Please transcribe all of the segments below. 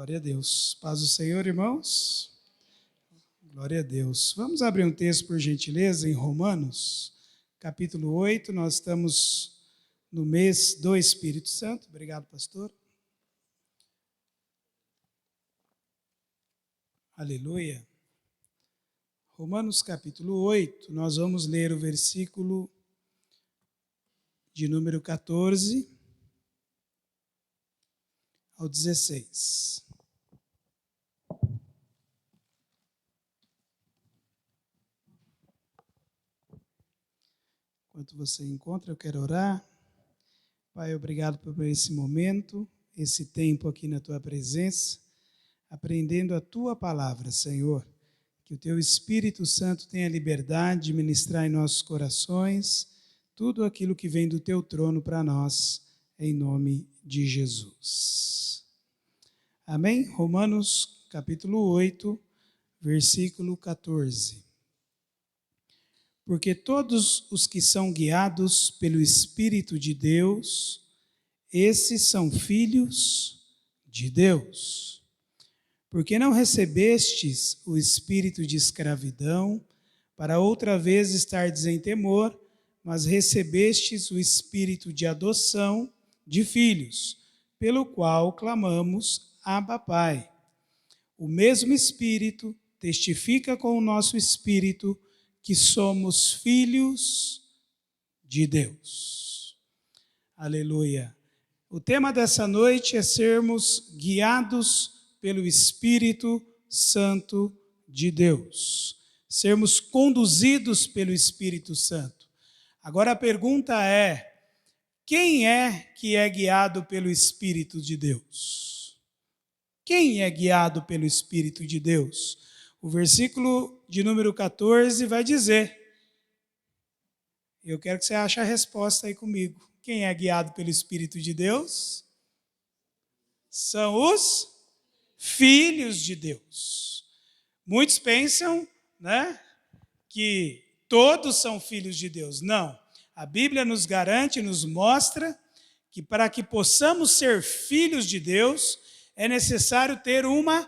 Glória a Deus. Paz do Senhor, irmãos. Glória a Deus. Vamos abrir um texto, por gentileza, em Romanos, capítulo 8. Nós estamos no mês do Espírito Santo. Obrigado, pastor. Aleluia. Romanos, capítulo 8. Nós vamos ler o versículo de número 14 ao 16. Enquanto você encontra, eu quero orar. Pai, obrigado por esse momento, esse tempo aqui na Tua presença, aprendendo a Tua palavra, Senhor. Que o Teu Espírito Santo tenha liberdade de ministrar em nossos corações tudo aquilo que vem do Teu trono para nós, em nome de Jesus. Amém? Romanos, capítulo 8, versículo 14. Porque todos os que são guiados pelo Espírito de Deus, esses são filhos de Deus. Porque não recebestes o espírito de escravidão, para outra vez estardes em temor, mas recebestes o espírito de adoção de filhos, pelo qual clamamos, Abba, Pai. O mesmo Espírito testifica com o nosso espírito que somos filhos de Deus. Aleluia. O tema dessa noite é sermos guiados pelo Espírito Santo de Deus. Sermos conduzidos pelo Espírito Santo. Agora a pergunta é: quem é que é guiado pelo Espírito de Deus? Quem é guiado pelo Espírito de Deus? O versículo de número 14 vai dizer. Eu quero que você ache a resposta aí comigo. Quem é guiado pelo Espírito de Deus? São os filhos de Deus. Muitos pensam, que todos são filhos de Deus. Não. A Bíblia nos garante, nos mostra que para que possamos ser filhos de Deus, é necessário ter uma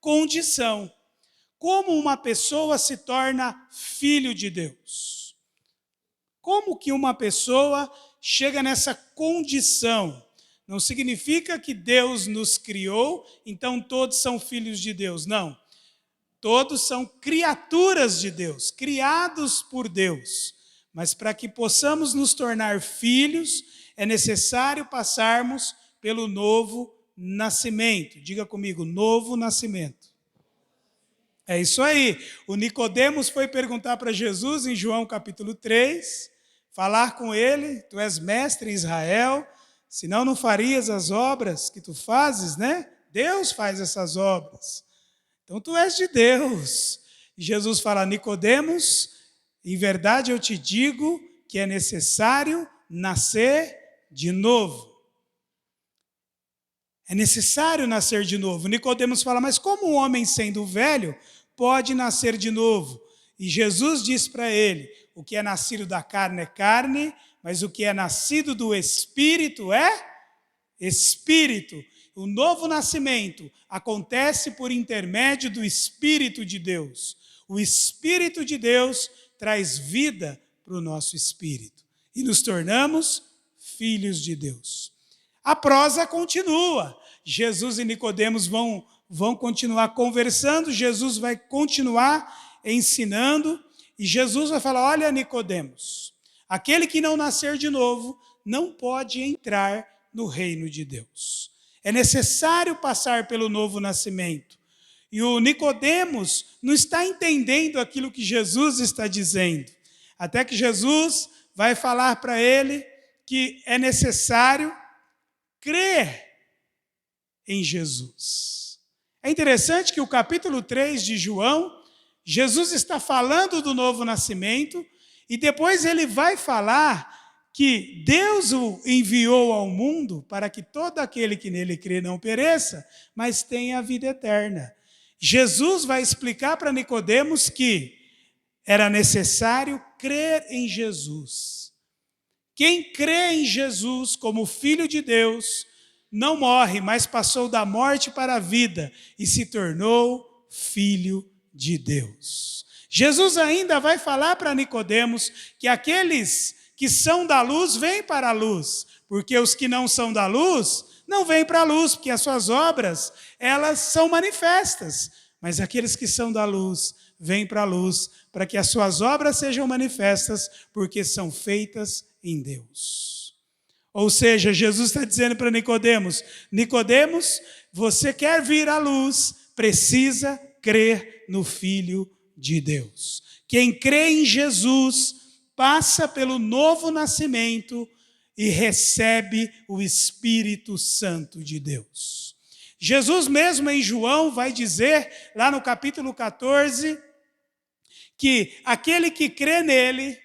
condição. Como uma pessoa se torna filho de Deus? Como que uma pessoa chega nessa condição? Não significa que Deus nos criou, então todos são filhos de Deus. Não. Todos são criaturas de Deus, criados por Deus. Mas para que possamos nos tornar filhos, é necessário passarmos pelo novo nascimento. Diga comigo, novo nascimento. É isso aí. O Nicodemos foi perguntar para Jesus em João capítulo 3, falar com ele, tu és mestre em Israel, senão não farias as obras que tu fazes, né? Deus faz essas obras. Então tu és de Deus. E Jesus fala, Nicodemos, em verdade eu te digo que é necessário nascer de novo. É necessário nascer de novo. Nicodemos fala, mas como um homem sendo velho pode nascer de novo? E Jesus diz para ele, o que é nascido da carne é carne, mas o que é nascido do Espírito é Espírito. O novo nascimento acontece por intermédio do Espírito de Deus. O Espírito de Deus traz vida para o nosso espírito. E nos tornamos filhos de Deus. A prosa continua. Jesus e Nicodemos vão continuar conversando, Jesus vai continuar ensinando, e Jesus vai falar, olha Nicodemos, aquele que não nascer de novo não pode entrar no reino de Deus. É necessário passar pelo novo nascimento. E o Nicodemos não está entendendo aquilo que Jesus está dizendo. Até que Jesus vai falar para ele que é necessário crer em Jesus. É interessante que o capítulo 3 de João, Jesus está falando do novo nascimento e depois ele vai falar que Deus o enviou ao mundo para que todo aquele que nele crê não pereça, mas tenha a vida eterna. Jesus vai explicar para Nicodemos que era necessário crer em Jesus. Quem crê em Jesus como Filho de Deus não morre, mas passou da morte para a vida e se tornou filho de Deus. Jesus ainda vai falar para Nicodemos que aqueles que são da luz vêm para a luz, porque os que não são da luz não vêm para a luz, porque as suas obras, elas são manifestas. Mas aqueles que são da luz vêm para a luz, para que as suas obras sejam manifestas, porque são feitas em Deus. Ou seja, Jesus está dizendo para Nicodemos, Nicodemos, você quer vir à luz, precisa crer no Filho de Deus. Quem crê em Jesus passa pelo novo nascimento e recebe o Espírito Santo de Deus. Jesus mesmo em João vai dizer, lá no capítulo 14, que aquele que crê nele,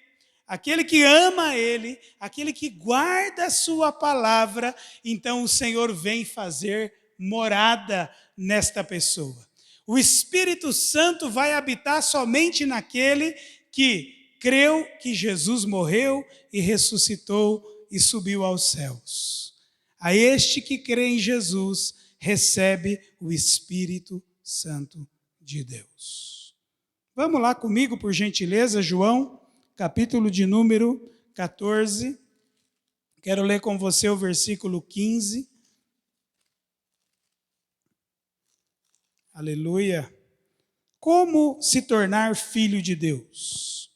aquele que ama ele, aquele que guarda a sua palavra, então o Senhor vem fazer morada nesta pessoa. O Espírito Santo vai habitar somente naquele que creu que Jesus morreu e ressuscitou e subiu aos céus. A este que crê em Jesus, recebe o Espírito Santo de Deus. Vamos lá comigo, por gentileza, João, capítulo de número 14. Quero ler com você o versículo 15. Aleluia. Como se tornar filho de Deus?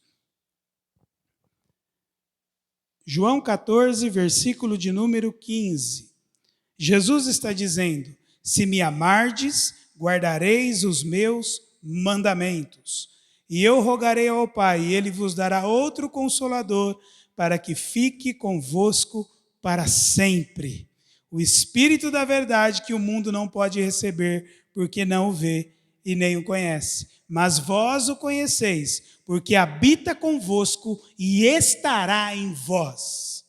João 14, versículo de número 15. Jesus está dizendo, se me amardes, guardareis os meus mandamentos. E eu rogarei ao Pai, e Ele vos dará outro Consolador, para que fique convosco para sempre. O Espírito da verdade que o mundo não pode receber, porque não o vê e nem o conhece. Mas vós o conheceis, porque habita convosco e estará em vós.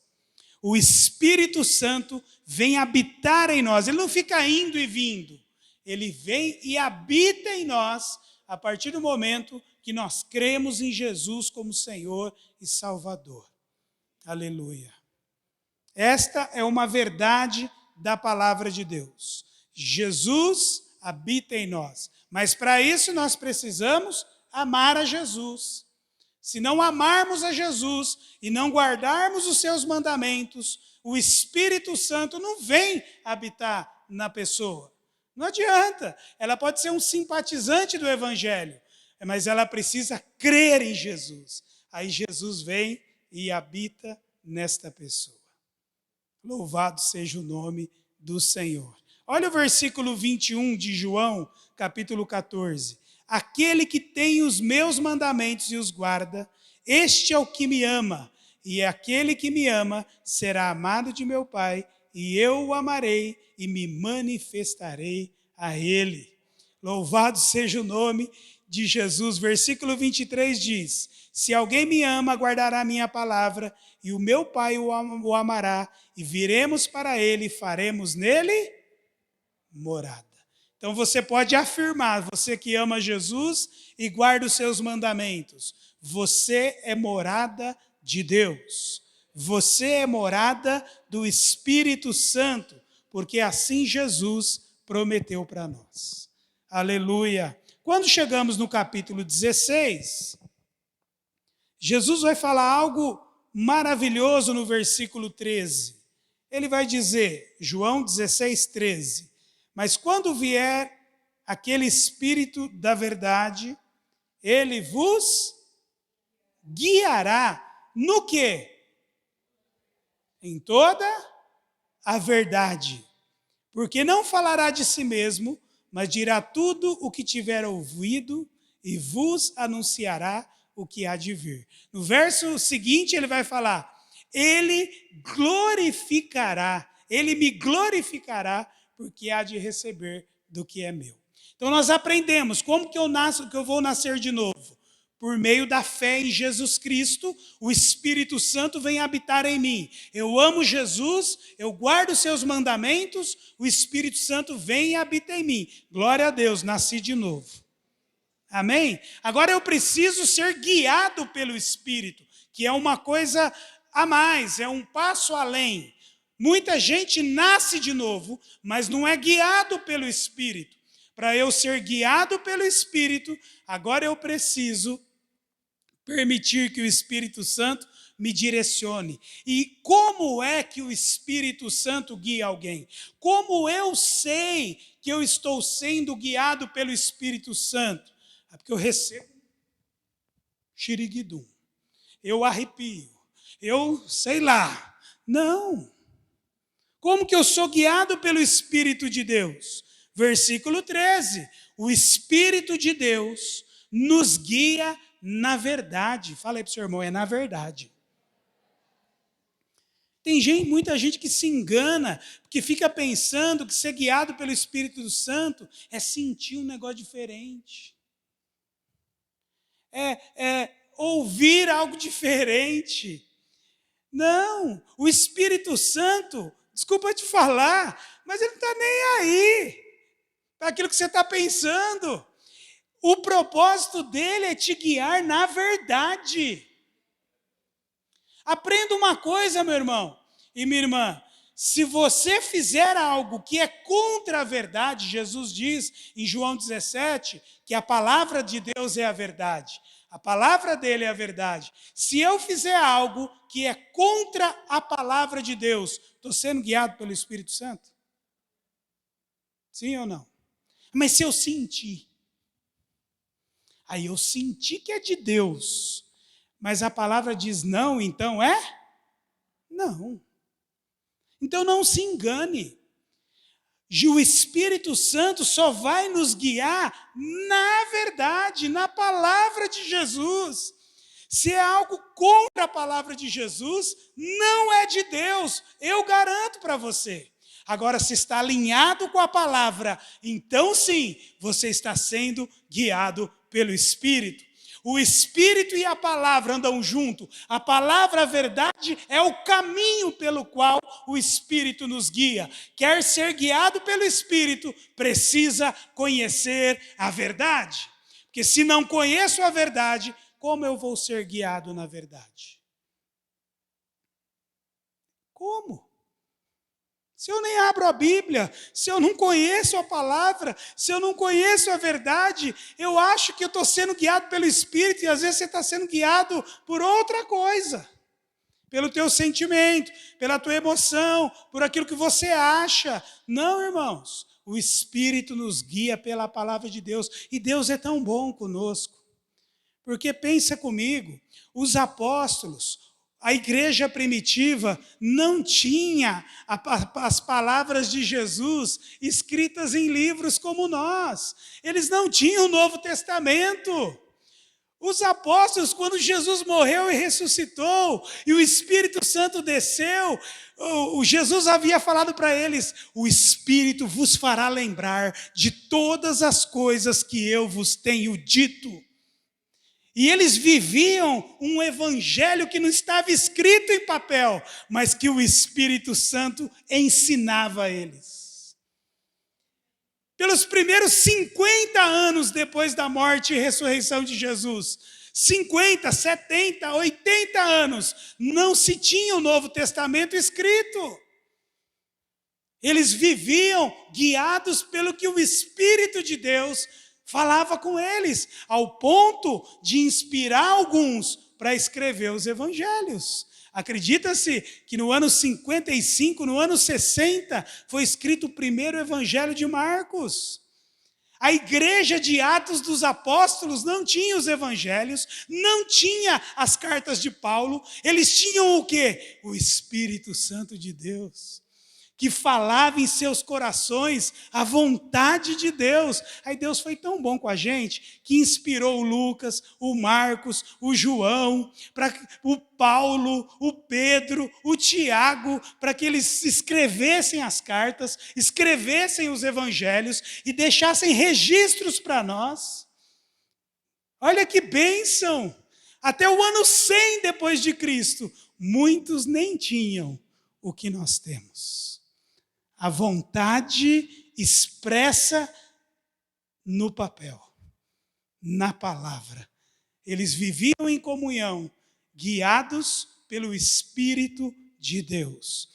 O Espírito Santo vem habitar em nós. Ele não fica indo e vindo. Ele vem e habita em nós a partir do momento que nós cremos em Jesus como Senhor e Salvador. Aleluia. Esta é uma verdade da palavra de Deus. Jesus habita em nós. Mas para isso nós precisamos amar a Jesus. Se não amarmos a Jesus e não guardarmos os seus mandamentos, o Espírito Santo não vem habitar na pessoa. Não adianta. Ela pode ser um simpatizante do Evangelho, mas ela precisa crer em Jesus. Aí Jesus vem e habita nesta pessoa. Louvado seja o nome do Senhor. Olha o versículo 21 de João, capítulo 14. Aquele que tem os meus mandamentos e os guarda, este é o que me ama. E aquele que me ama será amado de meu Pai, e eu o amarei e me manifestarei a ele. Louvado seja o nome de Jesus. Versículo 23 diz, se alguém me ama, guardará a minha palavra, e o meu Pai o amará, e viremos para ele e faremos nele morada. Então você pode afirmar, você que ama Jesus e guarda os seus mandamentos, você é morada de Deus. Você é morada do Espírito Santo, porque assim Jesus prometeu para nós. Aleluia. Quando chegamos no capítulo 16, Jesus vai falar algo maravilhoso no versículo 13. Ele vai dizer, João 16, 13, mas quando vier aquele Espírito da verdade, ele vos guiará no quê? Em toda a verdade. Porque não falará de si mesmo, mas dirá tudo o que tiver ouvido e vos anunciará o que há de vir. No verso seguinte ele vai falar, ele glorificará, ele me glorificará, porque há de receber do que é meu. Então nós aprendemos como que eu vou nascer de novo. Por meio da fé em Jesus Cristo, o Espírito Santo vem habitar em mim. Eu amo Jesus, eu guardo os seus mandamentos, o Espírito Santo vem e habita em mim. Glória a Deus, nasci de novo. Amém? Agora eu preciso ser guiado pelo Espírito, que é uma coisa a mais, é um passo além. Muita gente nasce de novo, mas não é guiado pelo Espírito. Para eu ser guiado pelo Espírito, agora eu preciso permitir que o Espírito Santo me direcione. E como é que o Espírito Santo guia alguém? Como eu sei que eu estou sendo guiado pelo Espírito Santo? É porque eu recebo xiriguidum, eu arrepio, eu sei lá. Não. Como que eu sou guiado pelo Espírito de Deus? Versículo 13. O Espírito de Deus nos guia na verdade. Fala aí para o seu irmão, é na verdade. Tem muita gente que se engana, que fica pensando que ser guiado pelo Espírito Santo é sentir um negócio diferente. É ouvir algo diferente. Não, o Espírito Santo, desculpa te falar, mas ele não está nem aí para aquilo que você está pensando. O propósito dele é te guiar na verdade. Aprenda uma coisa, meu irmão e minha irmã. Se você fizer algo que é contra a verdade, Jesus diz em João 17 que a palavra de Deus é a verdade. A palavra dele é a verdade. Se eu fizer algo que é contra a palavra de Deus, estou sendo guiado pelo Espírito Santo? Sim ou não? Mas se eu sentir, aí eu senti que é de Deus, mas a palavra diz não, então é? Não. Então não se engane. O Espírito Santo só vai nos guiar na verdade, na palavra de Jesus. Se é algo contra a palavra de Jesus, não é de Deus, eu garanto para você. Agora, se está alinhado com a palavra, então sim, você está sendo guiado pelo Espírito. O Espírito e a palavra andam junto. A palavra, a verdade, é o caminho pelo qual o Espírito nos guia. Quer ser guiado pelo Espírito, precisa conhecer a verdade. Porque se não conheço a verdade, como eu vou ser guiado na verdade? Como? Se eu nem abro a Bíblia, se eu não conheço a palavra, se eu não conheço a verdade, eu acho que eu estou sendo guiado pelo Espírito e às vezes você está sendo guiado por outra coisa. Pelo teu sentimento, pela tua emoção, por aquilo que você acha. Não, irmãos, o Espírito nos guia pela palavra de Deus e Deus é tão bom conosco. Porque pensa comigo, os apóstolos, a igreja primitiva não tinha as palavras de Jesus escritas em livros como nós. Eles não tinham o Novo Testamento. Os apóstolos, quando Jesus morreu e ressuscitou, e o Espírito Santo desceu, Jesus havia falado para eles, o Espírito vos fará lembrar de todas as coisas que eu vos tenho dito. E eles viviam um evangelho que não estava escrito em papel, mas que o Espírito Santo ensinava a eles. Pelos primeiros 50 anos depois da morte e ressurreição de Jesus, 50, 70, 80 anos, não se tinha o Novo Testamento escrito. Eles viviam guiados pelo que o Espírito de Deus falava com eles, ao ponto de inspirar alguns para escrever os evangelhos. Acredita-se que no ano 55, no ano 60, foi escrito o primeiro evangelho de Marcos. A igreja de Atos dos Apóstolos não tinha os evangelhos, não tinha as cartas de Paulo, eles tinham o quê? O Espírito Santo de Deus, que falava em seus corações a vontade de Deus. Aí Deus foi tão bom com a gente, que inspirou o Lucas, o Marcos, o João, o Paulo, o Pedro, o Tiago, para que eles escrevessem as cartas, escrevessem os evangelhos e deixassem registros para nós. Olha que bênção! Até o ano 100 depois de Cristo, muitos nem tinham o que nós temos. A vontade expressa no papel, na palavra. Eles viviam em comunhão, guiados pelo Espírito de Deus.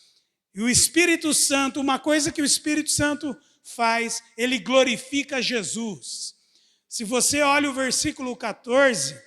E o Espírito Santo, uma coisa que o Espírito Santo faz, ele glorifica Jesus. Se você olha o versículo 14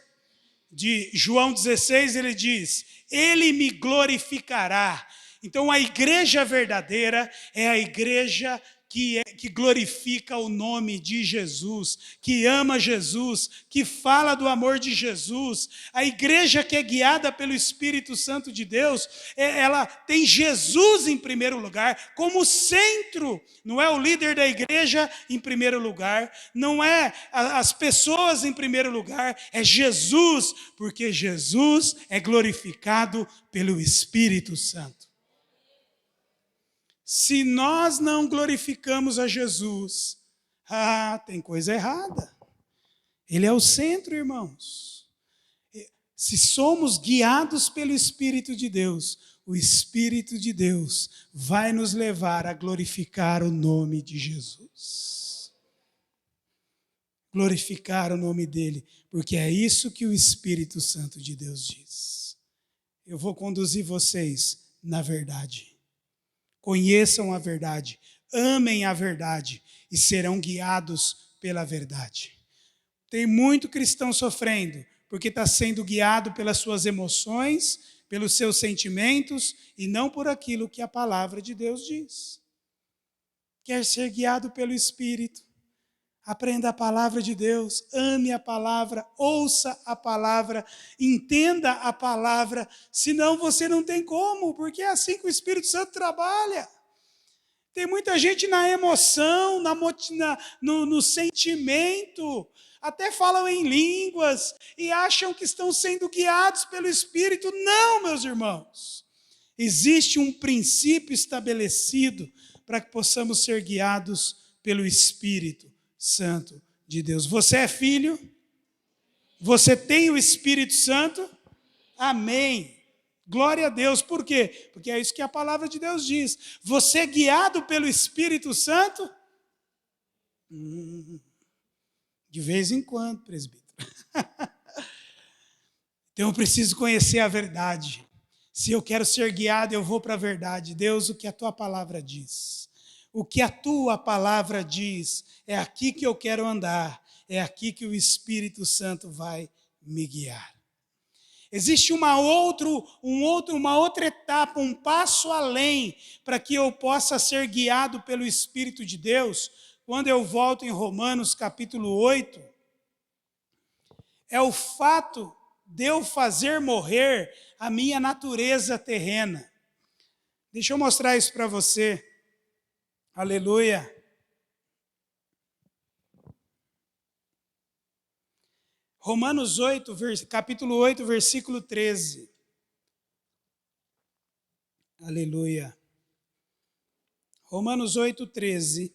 de João 16, ele diz: ele me glorificará. Então a igreja verdadeira é a igreja que glorifica o nome de Jesus, que ama Jesus, que fala do amor de Jesus. A igreja que é guiada pelo Espírito Santo de Deus, ela tem Jesus em primeiro lugar, como centro. Não é o líder da igreja em primeiro lugar, não é as pessoas em primeiro lugar, é Jesus, porque Jesus é glorificado pelo Espírito Santo. Se nós não glorificamos a Jesus, tem coisa errada. Ele é o centro, irmãos. Se somos guiados pelo Espírito de Deus, o Espírito de Deus vai nos levar a glorificar o nome de Jesus. Glorificar o nome dele, porque é isso que o Espírito Santo de Deus diz. Eu vou conduzir vocês na verdade. Conheçam a verdade, amem a verdade e serão guiados pela verdade. Tem muito cristão sofrendo porque está sendo guiado pelas suas emoções, pelos seus sentimentos e não por aquilo que a palavra de Deus diz. Quer ser guiado pelo Espírito? Aprenda a palavra de Deus, ame a palavra, ouça a palavra, entenda a palavra, senão você não tem como, porque é assim que o Espírito Santo trabalha. Tem muita gente na emoção, no sentimento, até falam em línguas e acham que estão sendo guiados pelo Espírito. Não, meus irmãos. Existe um princípio estabelecido para que possamos ser guiados pelo Espírito Santo de Deus. Você é filho? Você tem o Espírito Santo? Amém. Glória a Deus. Por quê? Porque é isso que a palavra de Deus diz. Você é guiado pelo Espírito Santo? De vez em quando, presbítero. Então eu preciso conhecer a verdade. Se eu quero ser guiado, eu vou para a verdade. Deus, o que a tua palavra diz. O que a tua palavra diz, é aqui que eu quero andar, é aqui que o Espírito Santo vai me guiar. Existe uma outra etapa, um passo além, para que eu possa ser guiado pelo Espírito de Deus, quando eu volto em Romanos capítulo 8, é o fato de eu fazer morrer a minha natureza terrena. Deixa eu mostrar isso para você. Aleluia. Romanos 8, capítulo 8, versículo 13. Aleluia. Romanos 8, 13.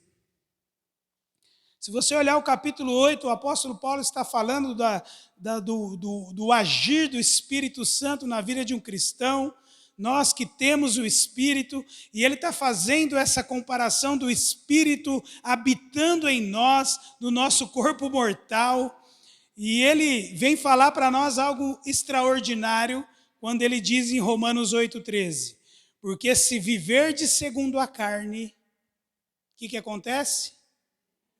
Se você olhar o capítulo 8, o apóstolo Paulo está falando do agir do Espírito Santo na vida de um cristão. Nós que temos o Espírito, e ele está fazendo essa comparação do Espírito habitando em nós, no nosso corpo mortal. E ele vem falar para nós algo extraordinário, quando ele diz em Romanos 8,13. Porque se viverdes segundo a carne, o que acontece?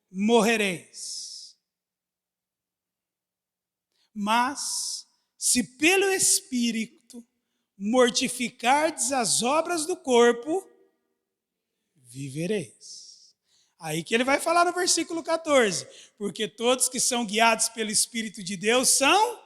Morrereis. Mas, se pelo Espírito mortificardes as obras do corpo, vivereis. Aí que ele vai falar no versículo 14. Porque todos que são guiados pelo Espírito de Deus são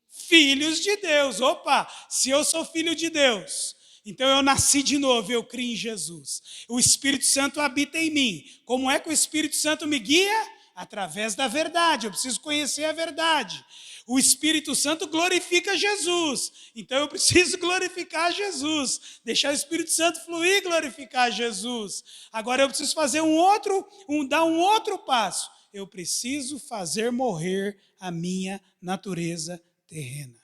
filhos de Deus. Opa, se eu sou filho de Deus, então eu nasci de novo, eu criei em Jesus. O Espírito Santo habita em mim. Como é que o Espírito Santo me guia? Através da verdade. Eu preciso conhecer a verdade. O Espírito Santo glorifica Jesus. Então eu preciso glorificar Jesus. Deixar o Espírito Santo fluir e glorificar Jesus. Agora eu preciso fazer dar um outro passo. Eu preciso fazer morrer a minha natureza terrena.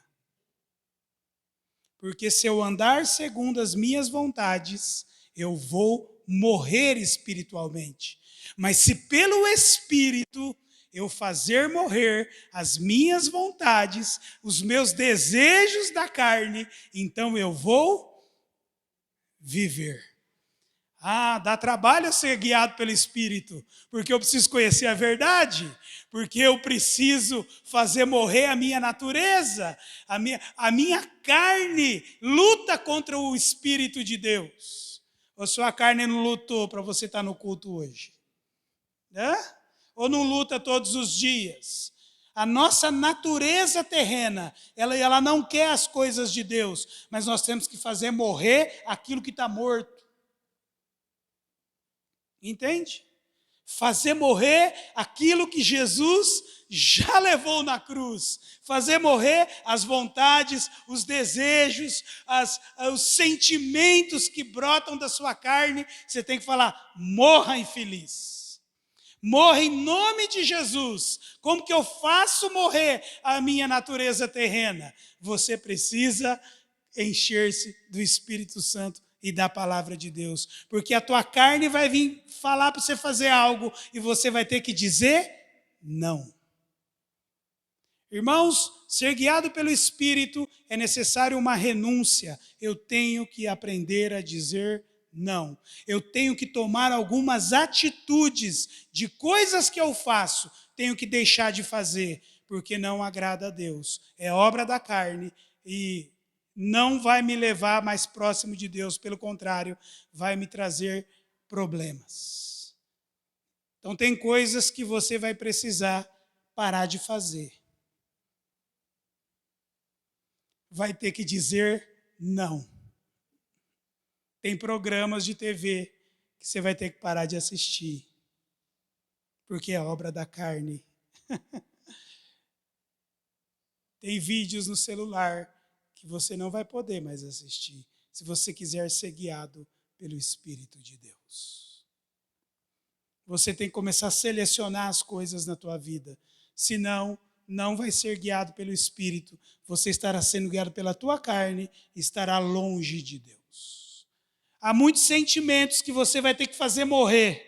Porque se eu andar segundo as minhas vontades, eu vou morrer espiritualmente. Mas se pelo Espírito eu fazer morrer as minhas vontades, os meus desejos da carne, então eu vou viver. Dá trabalho eu ser guiado pelo Espírito, porque eu preciso conhecer a verdade, porque eu preciso fazer morrer a minha natureza, a minha carne luta contra o Espírito de Deus. Ou sua carne não lutou para você estar no culto hoje? Ou não luta todos os dias? A nossa natureza terrena, ela não quer as coisas de Deus, mas nós temos que fazer morrer aquilo que está morto. Entende? Fazer morrer aquilo que Jesus já levou na cruz. Fazer morrer as vontades, os desejos, os sentimentos que brotam da sua carne. Você tem que falar, morra infeliz. Morra em nome de Jesus. Como que eu faço morrer a minha natureza terrena? Você precisa encher-se do Espírito Santo e da palavra de Deus. Porque a tua carne vai vir falar para você fazer algo e você vai ter que dizer não. Irmãos, ser guiado pelo Espírito é necessário uma renúncia. Eu tenho que aprender a dizer não. Eu tenho que tomar algumas atitudes de coisas que eu faço. Tenho que deixar de fazer, porque não agrada a Deus. É obra da carne e não vai me levar mais próximo de Deus, pelo contrário, vai me trazer problemas. Então tem coisas que você vai precisar parar de fazer. Vai ter que dizer não. Tem programas de TV que você vai ter que parar de assistir, porque é obra da carne. Tem vídeos no celular que você não vai poder mais assistir, se você quiser ser guiado pelo Espírito de Deus. Você tem que começar a selecionar as coisas na tua vida, senão não vai ser guiado pelo Espírito, você estará sendo guiado pela tua carne e estará longe de Deus. Há muitos sentimentos que você vai ter que fazer morrer,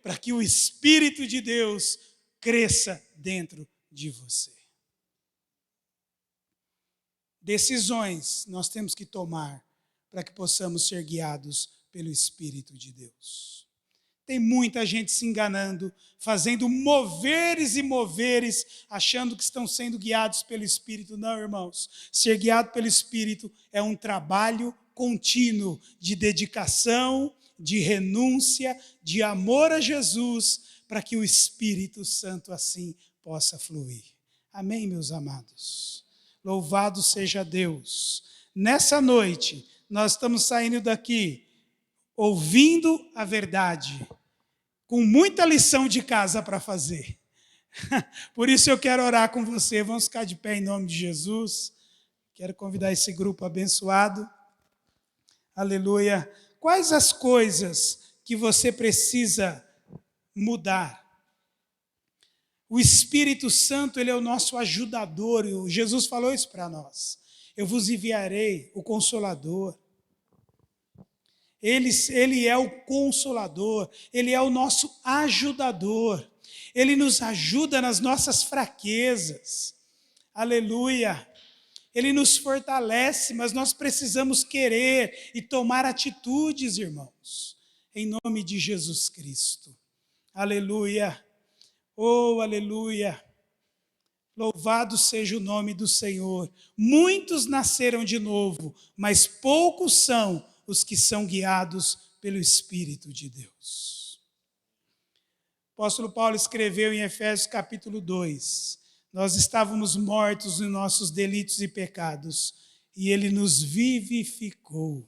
para que o Espírito de Deus cresça dentro de você. Decisões nós temos que tomar para que possamos ser guiados pelo Espírito de Deus. Tem muita gente se enganando, fazendo moveres e moveres, achando que estão sendo guiados pelo Espírito. Não, irmãos. Ser guiado pelo Espírito é um trabalho contínuo de dedicação, de renúncia, de amor a Jesus, para que o Espírito Santo assim possa fluir. Amém, meus amados? Louvado seja Deus. Nessa noite, nós estamos saindo daqui ouvindo a verdade, com muita lição de casa para fazer. Por isso eu quero orar com você. Vamos ficar de pé em nome de Jesus. Quero convidar esse grupo abençoado. Aleluia. Quais as coisas que você precisa mudar? O Espírito Santo, ele é o nosso ajudador. Jesus falou isso para nós. Eu vos enviarei o Consolador. Ele é o Consolador, Ele é o nosso ajudador. Ele nos ajuda nas nossas fraquezas. Aleluia. Ele nos fortalece, mas nós precisamos querer e tomar atitudes, irmãos. Em nome de Jesus Cristo. Aleluia. Oh, aleluia. Louvado seja o nome do Senhor. Muitos nasceram de novo, mas poucos são os que são guiados pelo Espírito de Deus. O apóstolo Paulo escreveu em Efésios capítulo 2, nós estávamos mortos nos nossos delitos e pecados, e ele nos vivificou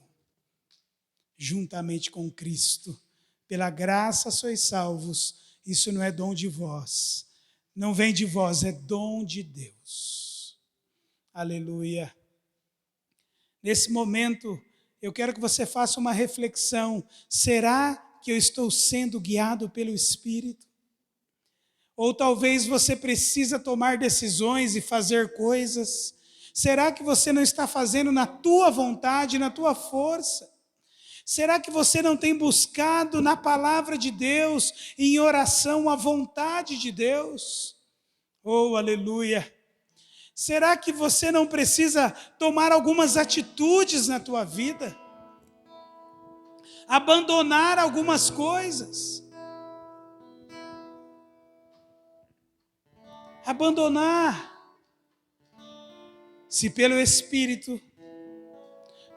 juntamente com Cristo. Pela graça sois salvos, isso não é dom de vós, não vem de vós, é dom de Deus. Aleluia. Nesse momento, eu quero que você faça uma reflexão. Será que eu estou sendo guiado pelo Espírito? Ou talvez você precisa tomar decisões e fazer coisas. Será que você não está fazendo na tua vontade, na tua força? Será que você não tem buscado na palavra de Deus, em oração, a vontade de Deus? Oh, aleluia! Será que você não precisa tomar algumas atitudes na tua vida? Abandonar algumas coisas. Abandonar. Se pelo Espírito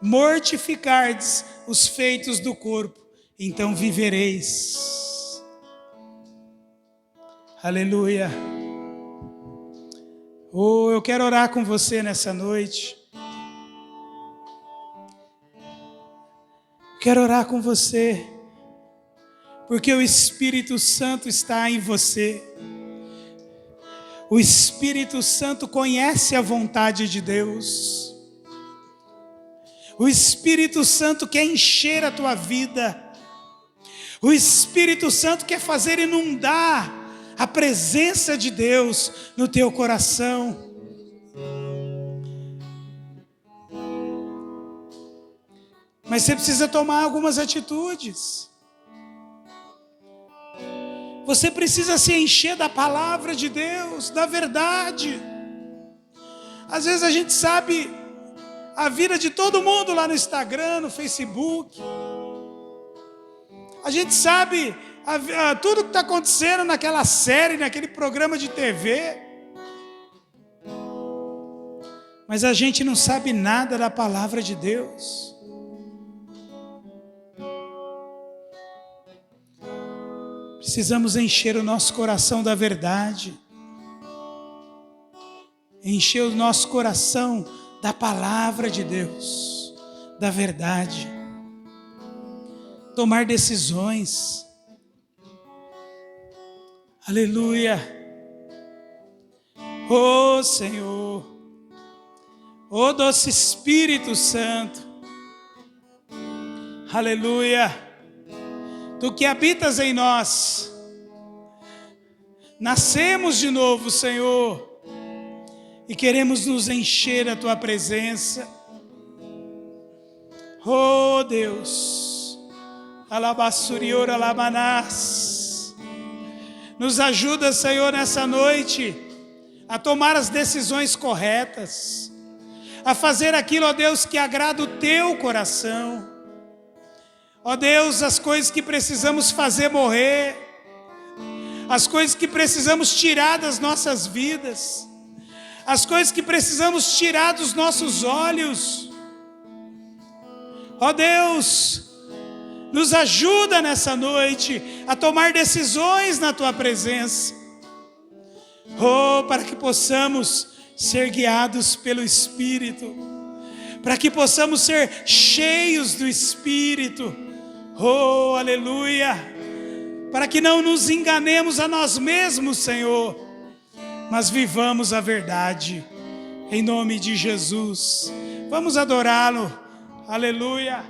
mortificardes os feitos do corpo, então vivereis. Aleluia. Oh, eu quero orar com você nessa noite. Quero orar com você, porque o Espírito Santo está em você. O Espírito Santo conhece a vontade de Deus. O Espírito Santo quer encher a tua vida. O Espírito Santo quer fazer inundar a presença de Deus no teu coração. Mas você precisa tomar algumas atitudes. Você precisa se encher da palavra de Deus, da verdade. Às vezes a gente sabe a vida de todo mundo lá no Instagram, no Facebook. A gente sabe tudo que está acontecendo naquela série, naquele programa de TV. Mas a gente não sabe nada da palavra de Deus. Precisamos encher o nosso coração da verdade. Encher o nosso coração da palavra de Deus, da verdade. Tomar decisões. Aleluia. Oh Senhor, oh doce Espírito Santo. Aleluia. Tu que habitas em nós, nascemos de novo, Senhor, e queremos nos encher da Tua presença. Oh Deus, alabassurior alabanás, nos ajuda, Senhor, nessa noite, a tomar as decisões corretas, a fazer aquilo, ó Deus, que agrada o Teu coração. Ó Deus, as coisas que precisamos fazer morrer, as coisas que precisamos tirar das nossas vidas, as coisas que precisamos tirar dos nossos olhos. Ó Deus, nos ajuda nessa noite a tomar decisões na Tua presença. Oh, para que possamos ser guiados pelo Espírito, para que possamos ser cheios do Espírito. Oh, aleluia, para que não nos enganemos a nós mesmos, Senhor, mas vivamos a verdade, em nome de Jesus. Vamos adorá-lo, aleluia.